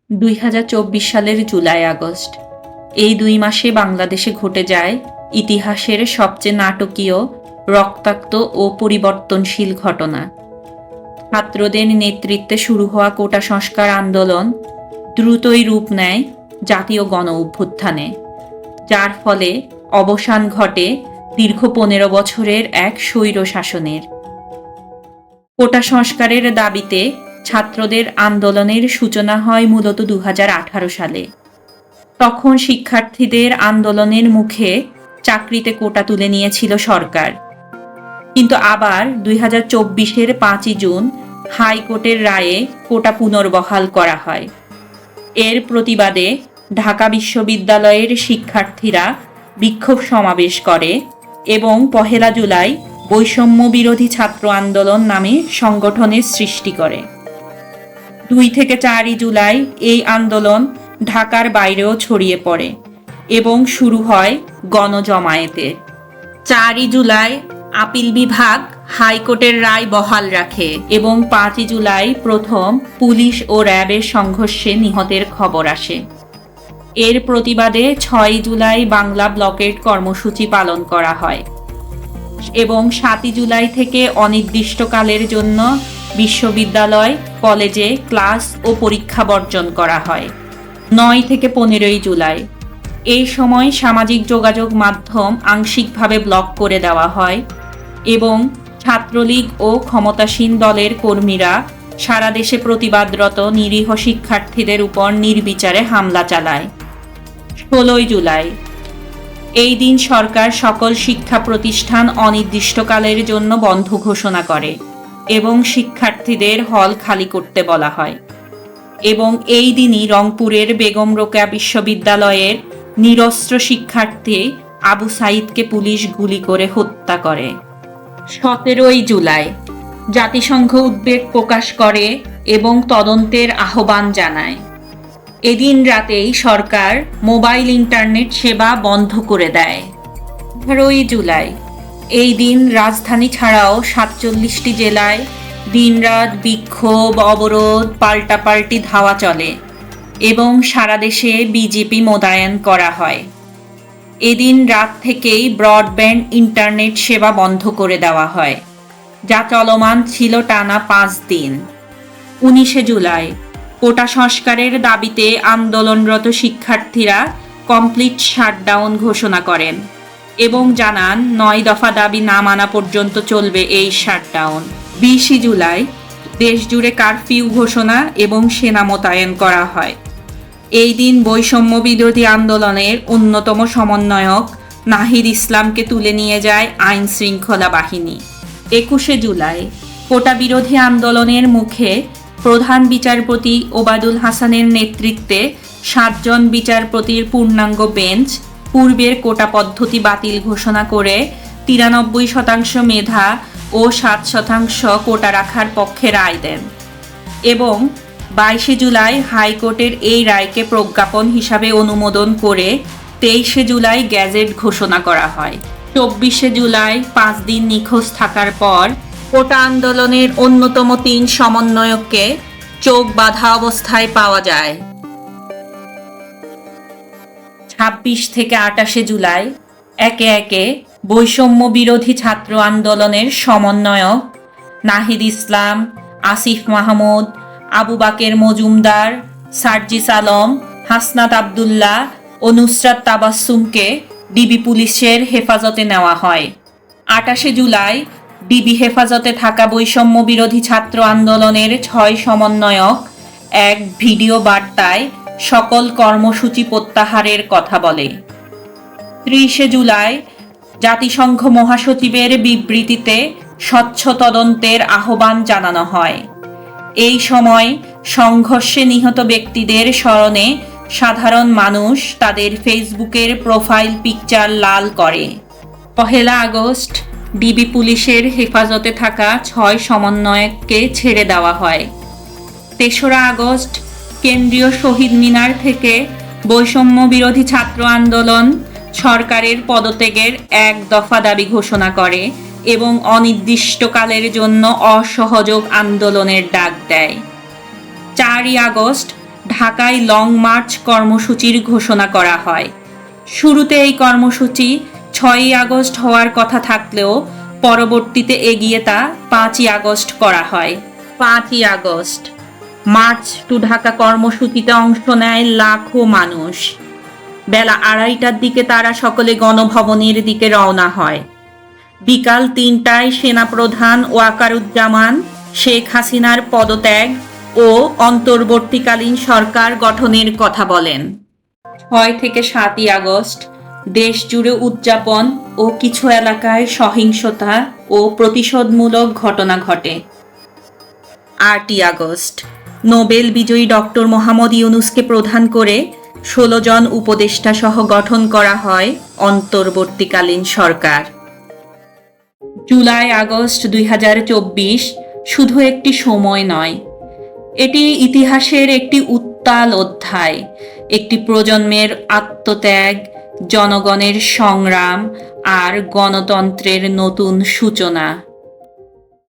2024 সালের July August এই 2 মাসে বাংলাদেশে ঘটে যায় ইতিহাসের সবচেয়ে নাটকীয়, রক্তাক্ত ও পরিবর্তনশীল ঘটনা। ছাত্রদের নেতৃত্বে শুরু হওয়া কোটা সংস্কার আন্দোলন দ্রুতই রূপ নেয় জাতীয় গণ অভ্যুত্থানে, যার ফলে অবসান ঘটে দীর্ঘ 15 বছরের এক স্বৈর শাসনের। কোটা সংস্কারের দাবিতে ছাত্রদের আন্দোলনের সূচনা হয় মূলত 2018 সালে। তখন শিক্ষার্থীদের আন্দোলনের মুখে চাকরিতে কোটা তুলে নিয়েছিল সরকার, কিন্তু আবার 2024-এর 5ই জুন হাইকোর্টের রায়ে কোটা পুনর্বহাল করা হয়। এর প্রতিবাদে ঢাকা বিশ্ববিদ্যালয়ের শিক্ষার্থীরা বিক্ষোভ সমাবেশ করে এবং 1 জুলাই বৈষম্য বিরোধী ছাত্র আন্দোলন নামে সংগঠনের সৃষ্টি করে। 2 থেকে 4 জুলাই এই আন্দোলন ঢাকার বাইরেও ছড়িয়ে পড়ে এবং শুরু হয় গণজমায়েতে। 4 জুলাই আপিল বিভাগ হাইকোর্টের রায় বহাল রাখে এবং 5 জুলাই প্রথম পুলিশ ও র্যাবের সংঘর্ষে নিহতের খবর আসে। এর প্রতিবাদে 6 জুলাই বাংলা ব্লকেড কর্মসূচি পালন করা হয় এবং 7 জুলাই থেকে অনির্দিষ্টকালের জন্য বিশ্ববিদ্যালয়, কলেজে ক্লাস ও পরীক্ষা বর্জন করা হয়। 9 থেকে 15 জুলাই এই সময় সামাজিক যোগাযোগ মাধ্যম আংশিকভাবে ব্লক করে দেওয়া হয় এবং ছাত্রলীগ ও ক্ষমতাসীন দলের কর্মীরা সারা দেশে প্রতিবাদরত নিরীহ শিক্ষার্থীদের উপর নির্বিচারে হামলা চালায়। 16 জুলাই এই দিন সরকার সকল শিক্ষা প্রতিষ্ঠান অনির্দিষ্টকালের জন্য বন্ধ ঘোষণা করে এবং শিক্ষার্থীদের হল খালি করতে বলা হয় এবং এই দিনই রংপুরের বেগম রোকেয়া বিশ্ববিদ্যালয়ের নিরস্ত্র শিক্ষার্থী আবু সাইদকে পুলিশ গুলি করে হত্যা করে। 17 জুলাই জাতিসংঘ উদ্বেগ প্রকাশ করে এবং তদন্তের আহ্বান জানায়। এদিন রাতেই সরকার মোবাইল ইন্টারনেট সেবা বন্ধ করে দেয়। 18 জুলাই এই দিন রাজধানী ছাড়াও 47টি জেলায় দিনরাত বিক্ষোভ, অবরোধ, পাল্টাপাল্টি ধাওয়া চলে এবং সারা দেশে বিজেপি মোতায়েন করা হয়। এদিন রাত থেকেই ব্রডব্যান্ড ইন্টারনেট সেবা বন্ধ করে দেওয়া হয়, যা চলমান ছিল টানা 5 দিন। 19 জুলাই কোটা সংস্কারের দাবিতে আন্দোলনরত শিক্ষার্থীরা কমপ্লিট শাটডাউন ঘোষণা করেন এবং জানান 9 দফা দাবি না মানা পর্যন্ত চলবে এই শাটডাউন। 20 জুলাই দেশজুড়ে কারফিউ ঘোষণা এবং সেনা মোতায়েন করা হয়। এই দিন বৈষম্য বিরোধী আন্দোলনের অন্যতম সমন্বয়ক নাহিদ ইসলামকে তুলে নিয়ে যায় আইন শৃঙ্খলা বাহিনী। 21 জুলাই কোটা বিরোধী আন্দোলনের মুখে প্রধান বিচারপতি ওবায়দুল হাসানের নেতৃত্বে 7 জন বিচারপতির পূর্ণাঙ্গ বেঞ্চ পূর্বের কোটা পদ্ধতি বাতিল ঘোষণা করে 93% মেধা ও 7% কোটা রাখার পক্ষে রায় দেন এবং 22 জুলাই হাইকোর্টের এই রায়কে প্রজ্ঞাপন হিসাবে অনুমোদন করে 23 জুলাই গ্যাজেট ঘোষণা করা হয়। 24 জুলাই 5 দিন নিখোঁজ থাকার পর কোটা আন্দোলনের অন্যতম 3 সমন্বয়ককে চোখ বাঁধা অবস্থায় পাওয়া যায়। 26 থেকে 28 জুলাই একে একে বৈষম্য বিরোধী ছাত্র আন্দোলনের সমন্বয়ক নাহিদ ইসলাম, আসিফ মাহমুদ, আবু বাকের মজুমদার, সার্জিস আলম, হাসনাত আবদুল্লাহ ও নুসরাত তাবাসসুমকে ডিবি পুলিশের হেফাজতে নেওয়া হয়। 28 জুলাই ডিবি হেফাজতে থাকা বৈষম্য বিরোধী ছাত্র আন্দোলনের 6 সমন্বয়ক এক ভিডিও বার্তায় সকল কর্মসূচি প্রত্যাহারের কথা বলে। 30 জুলাই জাতিসংঘ মহাসচিবের বিবৃতিতে স্বচ্ছ তদন্তের আহ্বান জানানো হয়। এই সময় সংঘর্ষে নিহত ব্যক্তিদের স্মরণে সাধারণ মানুষ তাদের ফেসবুকের প্রোফাইল পিকচার লাল করে। 1 আগস্ট ডিবি পুলিশের হেফাজতে থাকা 6 সমন্বয়ককে ছেড়ে দেওয়া হয়। 3 আগস্ট কেন্দ্রীয় শহীদ মিনার থেকে বৈষম্য বিরোধী ছাত্র আন্দোলন সরকারের পদত্যাগের 1 দফা দাবি ঘোষণা করে এবং অনির্দিষ্টকালের জন্য অসহযোগ আন্দোলনের ডাক দেয়। 4 আগস্ট ঢাকায় লং মার্চ কর্মসূচির ঘোষণা করা হয়। শুরুতে এই কর্মসূচি 6ই আগস্ট হওয়ার কথা থাকলেও পরবর্তীতে এগিয়ে তা 5ই আগস্ট করা হয়। 5ই আগস্ট মার্চ টু ঢাকা কর্মসূচিতে অংশ নেয় লাখো মানুষ। বেলা 2:30টার দিকে তারা সকলে গণভবনের দিকে রওনা হয়। বিকাল 3টায় সেনাপ্রধান ওয়াকারুজ্জামান শেখ হাসিনার পদত্যাগ ও অন্তর্বর্তীকালীন সরকার গঠনের কথা বলেন। 6 থেকে 7ই আগস্ট দেশ জুড়ে উদযাপন ও কিছু এলাকায় সহিংসতা ও প্রতিশোধমূলক ঘটনা ঘটে। 8ই আগস্ট নোবেল বিজয়ী ডক্টর মোহাম্মদ ইউনূসকে প্রধান করে 16 জন উপদেষ্টা সহ গঠন করা হয় অন্তর্বর্তীকালীন সরকার। জুলাই আগস্ট 2024 শুধু একটি সময় নয়, এটি ইতিহাসের একটি উত্তাল অধ্যায়, একটি প্রজন্মের আত্মত্যাগ, জনগণের সংগ্রাম আর গণতন্ত্রের নতুন সূচনা।